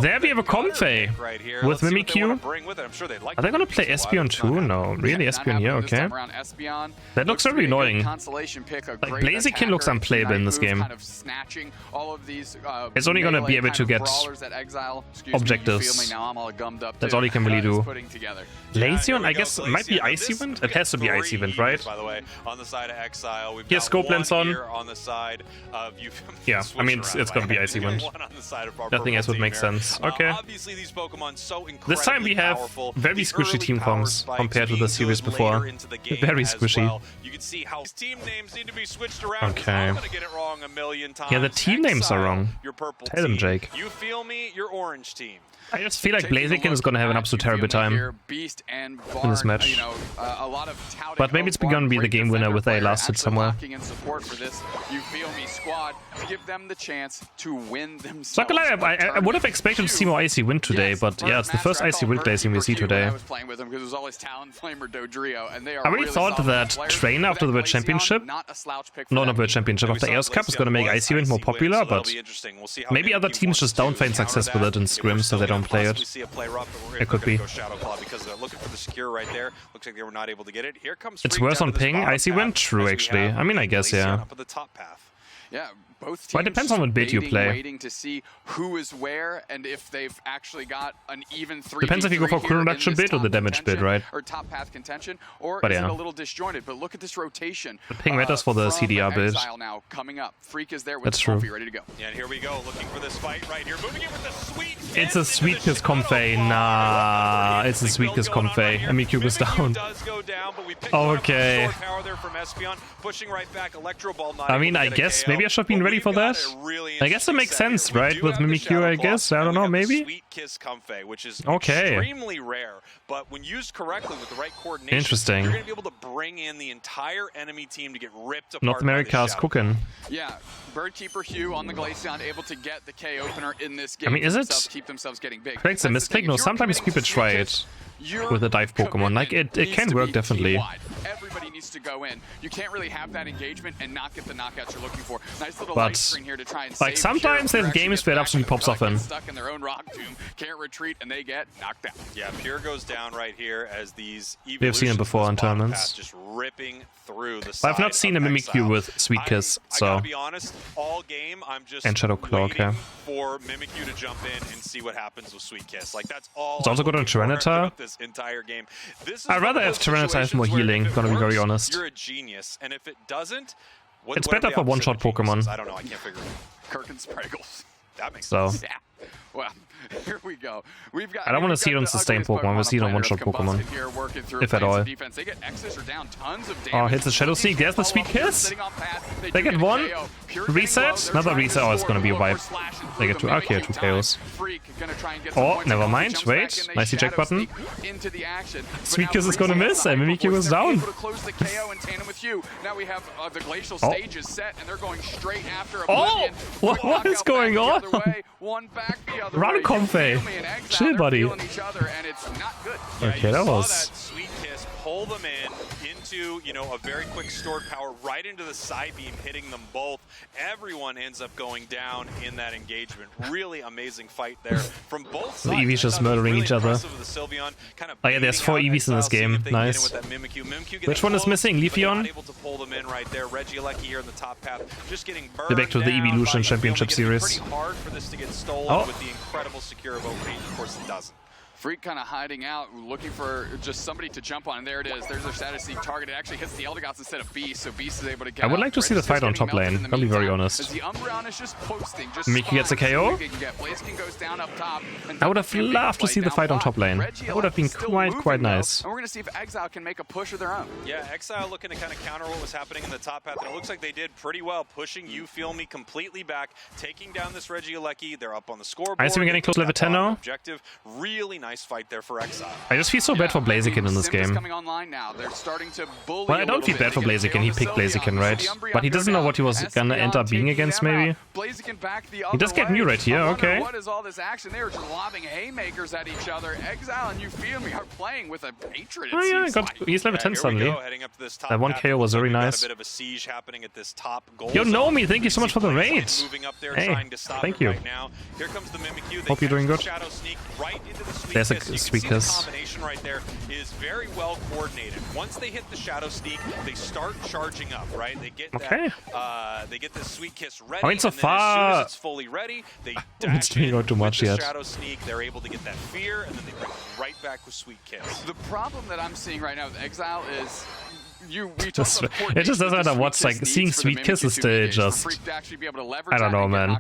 There we have a COMFEY with Mimikyu. Are they gonna play Espeon too? No, really Espeon here, okay. That looks very annoying. Like Blaziken looks unplayable in this game. It's only gonna be able to get objectives. That's all he can really do. Lazion, I guess, might be Icy Wind? It has to be Icy Wind, right? Here's Scope Lens on. Yeah, I mean, it's gonna be Icy Wind. Nothing else would make sense. Okay. This time we have very squishy team comms compared to the series before. Very squishy. Okay. Yeah, the team names are wrong. Tell them, Jake. You feel me? Your orange team. I just feel like Blaziken is gonna have an absolute terrible time in this match. But maybe it's gonna be the game winner with a last hit somewhere. So I would have expected to see more Icy Wind today, but yeah, it's the first Icy Wind Blazing we see today. I really thought that Trainer after the World Championship, no, not World Championship, after Chaos Cup is gonna make Icy Wind more popular, but maybe other teams just don't find success with it in scrims, so they don't play it. It could be. It's worse on ping, Icy Wind? True, actually. I mean, I guess, yeah. Well, it depends on what bid you play. Waiting to see who is where and if they've actually got an even 3v3 depends if you go for cool reduction bid or the damage bid, right? Or top path contention, or but is yeah, it a little disjointed? But look at this rotation. The ping matters for the CDR build. Now coming up. Freak is there with That's true. ready to go. Yeah, and here we go, looking for this fight right here. Moving in with the sweet. It's a sweetness COMFEY. Nah, it's a sweetness COMFEY. Mimikyu goes down. Okay. I mean, I guess maybe I should have been ready for that. I guess it makes sense, right? With Mimikyu, I guess. I don't know, maybe. Sweet Kiss COMFEY, which is okay. Extremely rare, but when used correctly with the right coordination, interesting. You're going to be able to bring in the entire enemy team to get ripped apart. North America's cooking. Yeah, Birdkeeper Hugh on the Glaceon able to get the K opener in this game. I mean, is it? Keep themselves getting big. Correct, a misclick? No, sometimes people try it with a dive Pokemon. Like, it can work, definitely. Everybody needs to go in. You can't really have that engagement and not get the knockouts you're looking for. Nice little light screen here to try and like, sometimes there's games where it absolutely pops off in. Stuck in their own rock tomb, can't retreat, and they get knocked out. Yeah, Pure goes down right here as these we've seen it before in tournaments. Just ripping through the I've not seen a Mimikyu with Sweet Kiss, so. I gotta be honest, all game I'm just and Shadow Claw, okay. for Mimikyu to jump in and see what happens with Sweet Kiss. Like, that's all. It's also good on Tyranitar. This entire game. I'd rather have Tyranitar have more healing, gonna be very honest. You're a genius, and if it doesn't, it's better for one-shot Pokemon. I don't know, I can't figure it out. Kirk and Spraggles. That makes sense. Yeah. Well, here we go. I don't want to see it on sustained Pokemon. We'll see it on one-shot Pokemon, if at all. They get X's are down tons of damage. Oh, hits the Shadow Sneak. There's the Sweet Kiss. They get one. Reset. Another reset. Oh, it's gonna be a wipe. They get two. Okay, two KOs. Oh, never mind. Wait. Nice eject button. Sweet Kiss is gonna miss, and Mimikyu is down. Oh, what is going on? Run COMFEY. Chill, buddy. Okay, that was. Sweet Kiss, pull them into, you know, a very quick stored power right into the side beam, hitting them both. Everyone ends up going down in that engagement. Really amazing fight there from both sides. The Eevees just murdering each other. Oh yeah, there's 4 Eevees in this game. Nice. Which one is missing? Leafeon? They're back to the Evolution Championship Series. Oh. With the incredible secure of OP, of course it doesn't. Freak kind of hiding out, looking for just somebody to jump on. And there it is. There's their status seek target. It actually hits the Eldegoss instead of Beast, so Beast is able to get I would like to see the fight on top lane, I'll be very honest. Mimikyu gets a KO. I would have loved to see the fight on top lane. That would have been quite nice. And we're going to see if Exile can make a push of their own. Yeah, Exile looking to kind of counter what was happening in the top path. And it looks like they did pretty well, pushing You Feel Me completely back, taking down this Regieleki. They're up on the scoreboard. I see we're getting close to level 10 now. Objective. Really nice nice fight there for Exile. I just feel so bad for Blaziken in this game. Coming online now. They're starting to bully Well, I don't feel bad for Blaziken. He picked Blaziken, right? But he doesn't know what he was gonna end up being against, maybe. He does get new right here, okay. What is all this action? They were just lobbing haymakers at each other. Exile and me are playing with a hatred. Oh yeah, he's level 10 suddenly. That one KO was very nice. Yo, Nomi, thank you so much for the raid. Hey, thank you. Hope you're doing good. There's a sweet kiss. Right there is very well coordinated. Once they hit the Shadow Sneak, they start charging up, right? They get that, they get this sweet kiss ready. I mean, so and far, as soon as it's fully ready, they it's doing not too much yet. Shadow Sneak, they're able to get that fear, and then they bring it right back with sweet kiss. The problem that I'm seeing right now with Exile is it just doesn't matter what's like seeing sweet kiss is still just I don't know, man.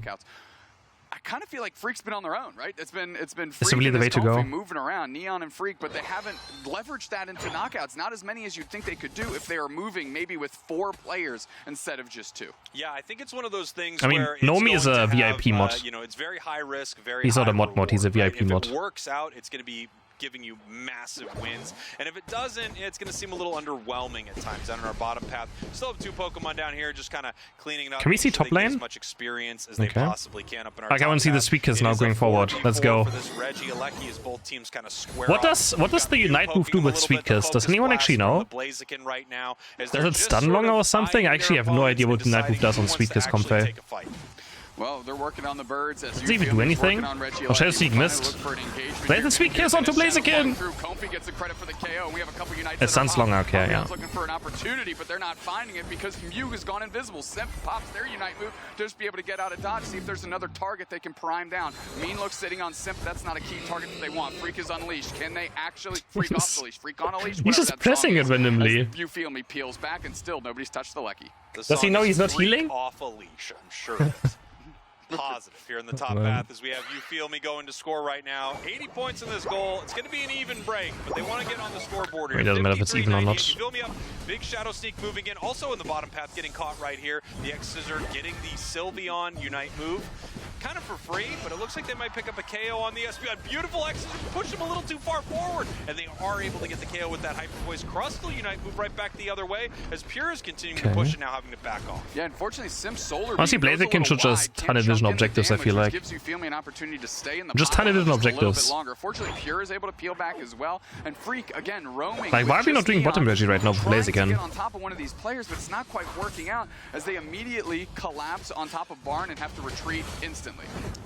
I kind of feel like Freak's been on their own, right? It's been Freak really the way to go. Moving around, Neon and Freak, but they haven't leveraged that into knockouts. Not as many as you'd think they could do if they were moving maybe with 4 players instead of just 2. Yeah, I think it's one of those things. I mean, Nomi is a VIP mod. You know, it's very high risk, very. He's not a mod mod. He's a VIP mod. If it works out, it's going to be giving you massive wins, and if it doesn't, it's going to seem a little underwhelming at times down in our bottom path. Still have 2 Pokemon down here, just kind of cleaning it up. Can we see top lane? As much experience as they possibly can up in our I want to see the sweet kiss now going forward. Let's go. What does the Unite move do with sweet kiss? Does anyone actually know? Does it stun longer or something? I actually have no idea what the Unite move does on sweet kiss COMFEY. Well, they're working on the birds. Does it even do anything? Oh, Shadow Sneak missed. There's a sweet kiss onto Blaziken! It stuns longer, okay, yeah. Looking for an opportunity, but they're not finding it because Mew has gone invisible. Simp pops their Unite move to just be able to get out of dodge, see if there's another target they can prime down. Mean looks sitting on Simp. That's not a key target that they want. Freak is unleashed. Can they actually Freak off the leash? Freak on a leash? He's just pressing it randomly. You feel me peels back and still nobody's touched the Lecky. Does he know he's not healing? Off a leash, I'm sure. Positive here in the top path as we have You Feel Me going to score right now. 80 points in this goal. It's going to be an even break, but they want to get on the scoreboard here. It doesn't matter if it's even or not. You Feel Me up. Big Shadow Sneak moving in. Also in the bottom path, getting caught right here. The X-Scissor getting the Sylveon Unite move. Kind of for free, but it looks like they might pick up a KO on the SPI. Beautiful X-Scissor pushed him a little too far forward, and they are able to get the KO with that Hyper Voice. Crustal Unite move right back the other way as Pure is continuing to push and now having to back off. Yeah, unfortunately, Sim Solar. Honestly, Blaziken should just tunnel vision objectives, I feel like. Gives you Feel Me an opportunity to stay in the just tunnel vision objectives. Fortunately, Pure is able to peel back as well, and Freak again roaming. Like, why are we not doing bottom Reggie right now for Blaziken? On top of one of these players, but it's not quite working out as they immediately collapse on top of Barn and have to retreat instantly.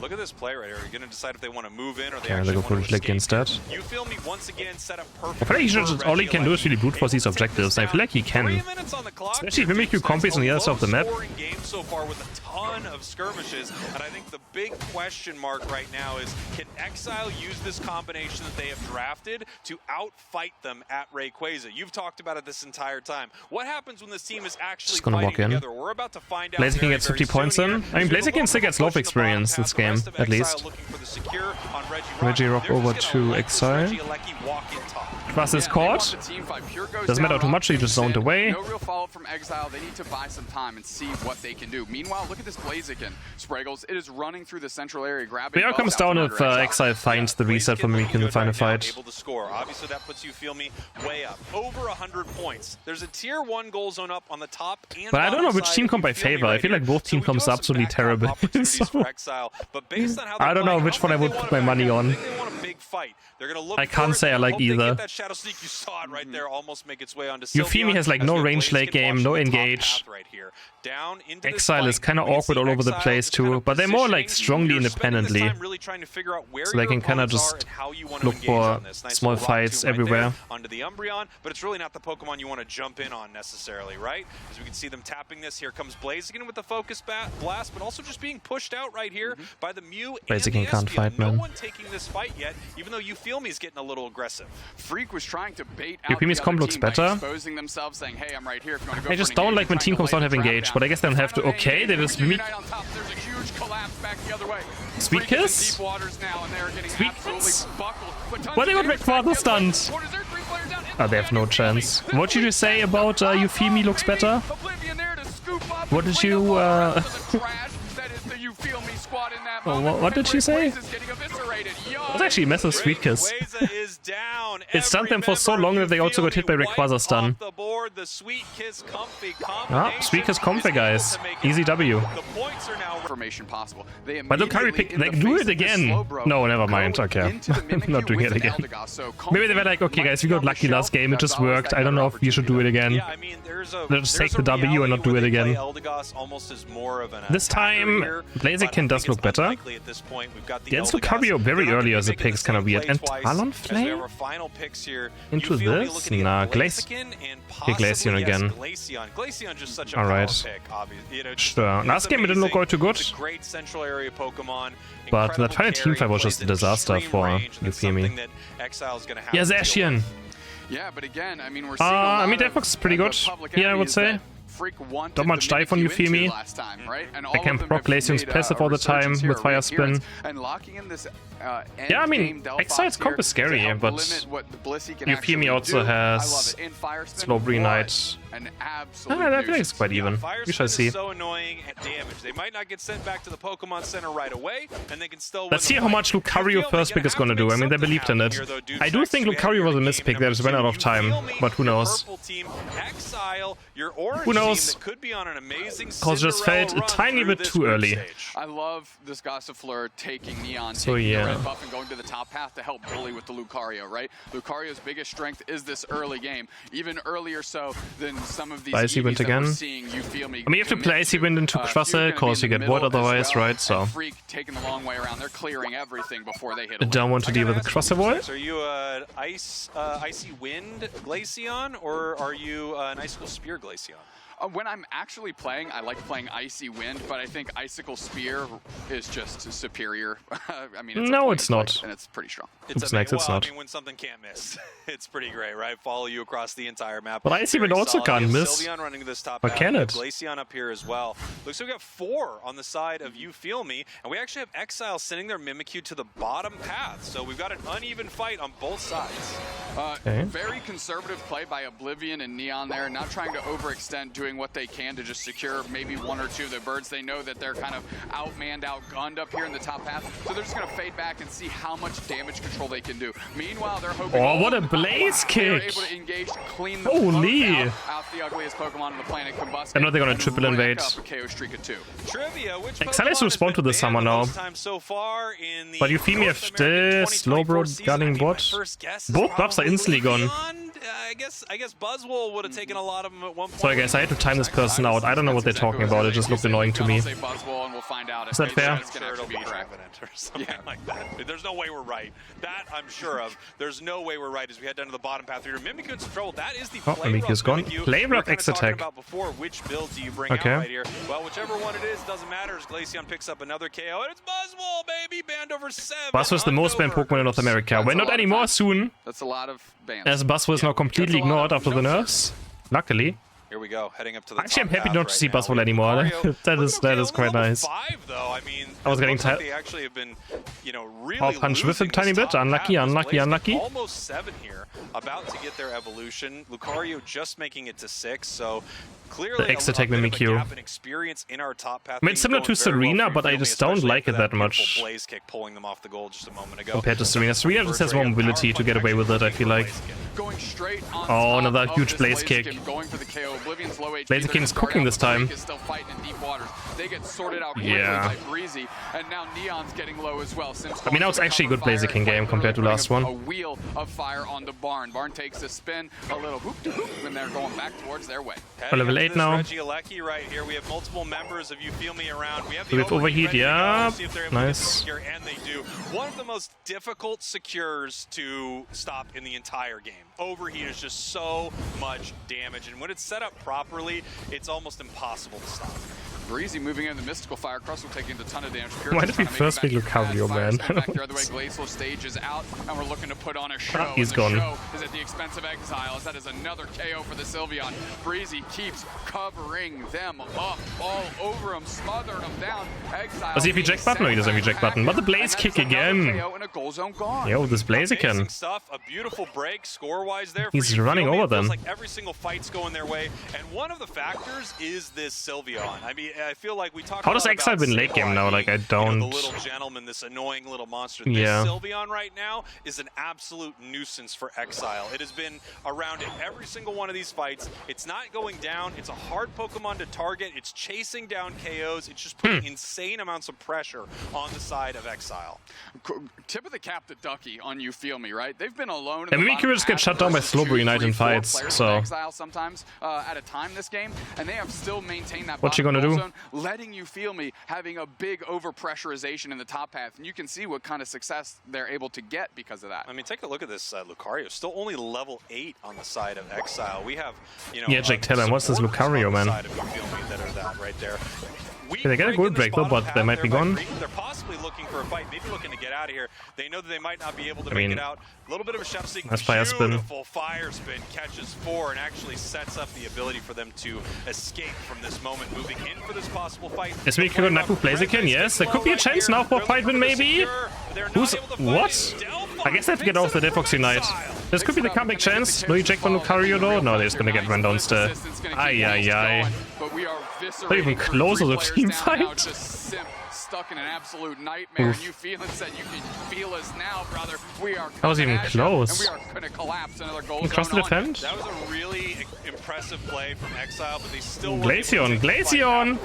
Look at this play right here. You're going to decide if they want to move in or they actually want to escape. Instead. You Feel Me once again set up perfect. I feel like he should all he can do is really brute force these objectives. I feel like he can. Especially if we make you COMFEYs on the other side of the map. Game so far with a ton of skirmishes, and I think the big question mark right now is, can Exile use this combination that they have drafted to outfight them at Rayquaza? You've talked about it this entire time. What happens when this team is actually fighting together? We're about to find out. Blaziken gets 50 points in. I mean, Blaziken still gets love experience this game, at least. Reggie Rock over to Exile. Trust is caught. Doesn't matter too much, he just zoned away. No real follow-up from Exile. They need to buy some time and see what they can do. Meanwhile, look at this Blaziken. Spraggles, it is running through the central area, grabbing. It all comes down if Exile finds the reset for Mimikyu in the final fight. Able to score. Obviously, that puts You Feel Me way up. Over 100 points. There's a tier 1 goal zone up on the top and but I don't know which team comp I favor. I feel like both team comps are absolutely terrible. So, I don't know which one I would put my money on. I can't say I like either. You Feel Me has like no range late game, no engage. Exile is kind of awkward all over the place too, but they're more like strongly independently. So they can kind of just look for small fights everywhere. Onto the Umbreon, but it's really not the Pokemon you want to jump in on necessarily, right? As we can see them tapping this. Here comes Blaziken with the Focus Blast, but also just being pushed out right here by the Mew and the Blaziken can't fight, man. No one taking this fight yet, even though You Feel Me is getting a little aggressive. Freak was trying to bait out You Feel Me's comp looks better. Saying, hey, I'm right here if you want to go I just don't like when team comps don't have engaged, but I guess they don't have to. Okay, they just Mimik. Sweet Kiss? Sweet Kiss? What they would make father stunned? Oh, they have no chance. What did you say about You Feel Me looks better? What did you, what did she say? That's actually a massive Sweet Kiss. It stunned them for so long that they also got hit by Rayquaza stun. Ah, Sweet Kiss COMFEY, guys. Easy W. But Lucario picked, like, do it again. No, never mind. Okay. I'm not doing it again. Maybe they were like, okay, guys, we got lucky last game. It just worked. I don't know if we should do it again. Let's just take the W and not do it again. This time, Blaziken does look better. Yeah, it's Lucario very early as a pick. It's kind of weird. And Talonflame? Into this? Nah, Glaceon again. Alright. Sure. Last game it didn't look all too good. But that final team fight was just a disaster for Euphemie. Yeah, Zacian! Yeah, but again, I mean, we're seeing I mean, that looks pretty good here, I would say. Not much dive on Euphemie. I can proc Glaceon's passive all the time with Fire Spin. Yeah, I mean, Exile's comp is scary, but Euphemie also has Slow Breeze Knight. I feel like it's quite even. We shall see. Let's see how much Lucario first pick is gonna do. I mean, they believed in it. I do think Lucario was a mispick. They just ran out of time, but who knows? Who knows? Cause just felt a tiny bit too early. I love this Gossifleur taking Neon, so taking yeah. the red buff and going to the top path to help bully with the Lucario, right? Lucario's biggest strength is this early game, even earlier so than some of these Icy Wind again. I mean, you have to play Icy Wind into Quassel because you get Void otherwise, right? So taking the long way around, they're clearing everything before they hit. I don't want to deal with the Quassel Void. Are you an Icy Wind Glaceon, or are you an Icicle Spear Glaceon? When I'm actually playing, I like playing Icy Wind, but I think Icicle Spear is just superior. I mean, it's no, it's not. And it's pretty strong. It's not. I mean, when something can't miss, it's pretty great, right? Follow you across the entire map. But Icy Wind also can't miss. Running to this top but can it? Glaceon up here as well. Looks like we got 4 on the side of Euphemie, and we actually have Exile sending their Mimikyu to the bottom path. So we've got an uneven fight on both sides. Very conservative play by Oblivion and Neon there, not trying to overextend, doing what they can to just secure maybe 1 or 2 of the birds. They know that they're kind of outmanned, outgunned up here in the top path, so they're just going to fade back and see how much damage control they can do. Meanwhile, they're hoping. Oh, what a blaze kick! They're able to engage, clean the holy! Out the ugliest Pokemon on the planet, Combust. I know they're going to triple invade. Exile has to respond to this summer now. But Euphemie have still Slowbro gunning bot. Both buffs are instantly gone. I guess Buzzwole would have taken a lot of them at one point. Sorry guys, I had to time this person out. I don't know what they're talking about. It just looked annoying to me. Is that fair? Or something like that. There's no way we're right. That I'm sure of. There's no way we're right as we head down to the bottom path here. Mimikyu in some trouble. That is the Mimikyu's gone. Play rough X attack. Before, which build do you bring out right here? Well, whichever one it is, doesn't matter as Glaceon picks up another KO. And it's Buzzwole, baby! Banned over 7. Buzzwole is the most banned Pokemon in North America. Well, not anymore soon. That's a lot of bans. As Buzzwole is now completely ignored after the nerfs. Luckily. Here we go, heading up to the actually, I'm happy not to see Buzzwole anymore. that is quite nice. 5, though. I mean, I was getting tired. They actually have been, you know, really I'll punch with him a tiny bit. Unlucky, unlucky, unlucky. Almost 7 here, about to get their evolution. Lucario just making it to 6, so clearly the X attack Mimikyu. I mean, similar to Serena, but I just don't like it that much. Blaze kick pulling them off the goal just a moment ago. Compared to Serena. Serena just has more mobility to get away with it, I feel like. Oh, another huge Blaze kick. Blazeking's cooking this time. They get sorted out yeah. by Breezy, and now Neon's getting low as well. I mean, now it's actually a good Blaziken game compared to last one. A wheel of fire on the Barn. Barn takes a spin, a little hoop to hoop, and they're going back towards their way. For level 8 now. Right here. We have multiple members of Euphemie around. We have the overheat, yeah. Nice. And they do. One of the most difficult secures to stop in the entire game. Overheat is just so much damage, and when it's set up properly, it's almost impossible to stop. Breezy moving in the Mystical Fire. Crustle taking a ton of damage. Why did we first pick Lucario, man? The other way, Glacial stage is out, and we're looking to put on a show. He's gone. Show is at the expense of Exile, as that is another KO for the Sylveon. Breezy keeps covering them up, all over him, smothering them down. Exile. Does he have eject button? No, he doesn't have eject button. But the Blaze kick again. Yo, this Blaziken. A beautiful break score-wise there. He's running over them. Like every single fight's going their way, and one of the factors is this Sylveon. I mean, I feel like we talked. How does EXILE win late game now? Like, I don't. The little gentleman, this annoying little monster. Yeah. This Sylveon right now is an absolute nuisance for EXILE. It has been around in every single one of these fights. It's not going down. It's a hard Pokemon to target. It's chasing down KOs. It's just putting insane amounts of pressure on the side of EXILE. Tip of the cap to Ducky on You Feel Me, right? They've been alone. And maybe Curious get shut down by Slowbro Unite in fights, so. EXILE sometimes at a time this game, and they have still maintained that. What you gonna do? Zone, letting You Feel Me having a big overpressurization in the top path, and you can see what kind of success they're able to get because of that. I mean, take a look at this Lucario. Still only level 8 on the side of EXILE. We have, you know, Yeah, Jake, tell him, what's this Lucario, man? That are that right there. Yeah, they get a good break though, but they might be gone. They're possibly looking for a fight, maybe looking to get out of here. They know that they might not be able to make it out. A little bit of a chef seek. Nice fire spin. Beautiful fire spin catches 4 and actually sets up the ability for them to escape from this moment, moving in for this possible fight. Is we could Naku Blaziken? Yes, there could be a chance now for a fight win maybe. Who's what? I guess they have to get off the Defox Unite. This could be the comeback chance. No eject from Lucario though. No, they're just gonna get run down still. Ay. Not even close to the team fight. Stuck in an absolute nightmare. And You Feel It said, you can feel us now, brother. We are that was even close. And we are gonna collapse another goal Cross the defend. That was a really impressive play from EXILE, but they still Glaceon.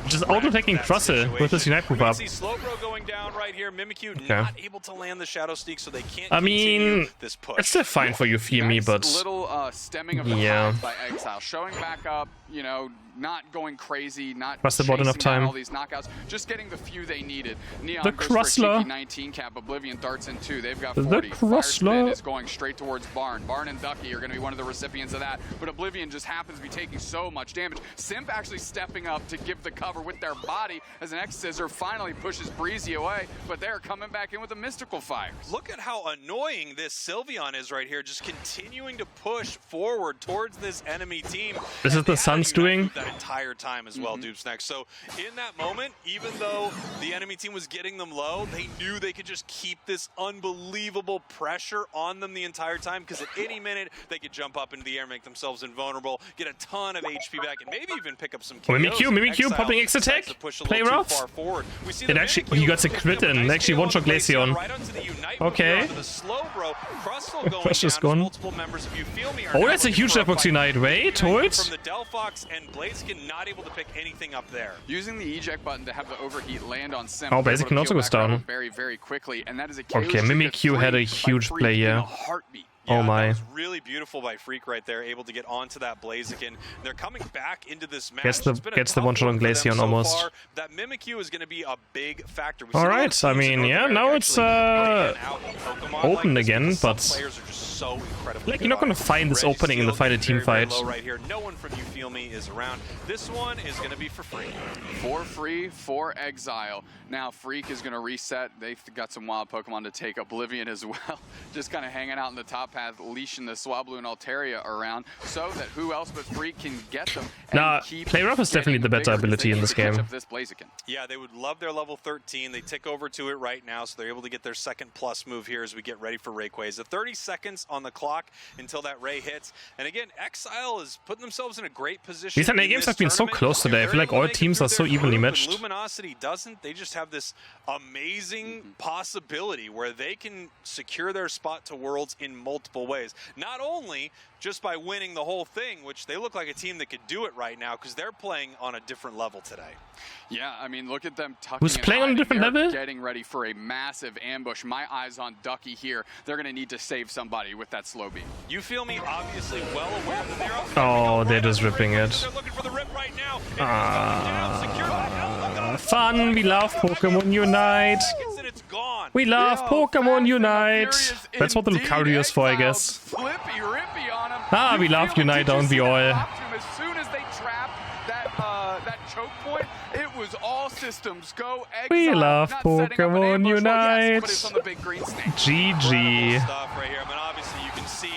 Just auto-taking Crossel with his Unite move up. See Slowbro going down right here. Mimikyu not able to land the Shadow Sneak, so they can't I mean, this push. it's still fine for You Feel Me, but little stemming of the tides by EXILE, showing back up, you know, not going crazy, not cross the board enough time. All these knockouts, just getting the few they needed. Neon the goes for a Crossler. cheeky 19 cap. Oblivion darts in 2. They've got 40. The Crossler is going straight towards Barn. Barn and Ducky are going to be one of the recipients of that, but Oblivion just happens to be taking so much damage. Simp actually stepping up to give the cover with their body as an X-Scissor finally pushes Breezy away, but they're coming back in with the Mystical Fires. Look at how annoying this Sylveon is right here, just continuing to push forward towards this enemy team. This is the Sun's doing that entire time as well, Dupes next. So in that moment, even though the enemy team was getting them low, they knew they could just keep this unbelievable pressure on them the entire time, because at any minute they could jump up into the air, make themselves invulnerable, get a ton of HP back, and maybe even pick up some kills. Mimikyu popping X attack, play rough. It actually, he got a crit in, actually one-shot Glaceon. Okay. Crush is gone. Oh, that's a huge Defox Unite. Wait, hold. From the Delphox and Blaziken not able to pick anything up there. Using the eject button to have the overheat land on Simp. Oh, Blaziken also goes down. Very, very quickly, and that is a okay, Mimikyu had a huge play here. Yeah, oh my. That was really beautiful by Freak right there, able to get onto that Blaziken. They're coming back into this match. Gets the one-shot on Glaceon almost. Far. That Mimikyu is going to be a big factor. Alright, I mean, yeah, now it's open again, but like, you're not going to find this opening in the final team fight. Right here. No one from You Feel Me is around. This one is going to be for free. For free, for EXILE. Now Freak is going to reset. They've got some wild Pokemon to take. Oblivion as well. Just kind of hanging out in the top path, leashing the Swablu and Altaria around so that who else but Freak can get them. Nah, play rough is definitely the better ability in this game. Yeah, they would love their level 13. They tick over to it right now, so they're able to get their second plus move here as we get ready for Rayquaza. The 30 seconds on the clock until that Ray hits. And again, EXILE is putting themselves in a great position. These NA games have been so close today. I feel like all teams are so evenly matched. Luminosity doesn't. They just have this amazing possibility where they can secure their spot to Worlds in multiple ways. Not only just by winning the whole thing, which they look like a team that could do it right now because they're playing on a different level today. Yeah, I mean, look at them tucking. Who's playing on a different level? Getting ready for a massive ambush. My eyes on Ducky here. They're going to need to save somebody with that slow beam. You Feel Me, obviously well aware that they're up. Oh, they're just ripping it. They're looking for the rip right now. Fun. We love Pokemon Unite. We love Pokemon Unite. That's what the Lucario is for, I guess. Ah, we love Unite, don't we all? As soon as they trap that choke point, it was all systems go. EXILE, we love Pokemon Unite. Yes, but it's on the big green snake. GG. Stuff right here. I mean, obviously you can see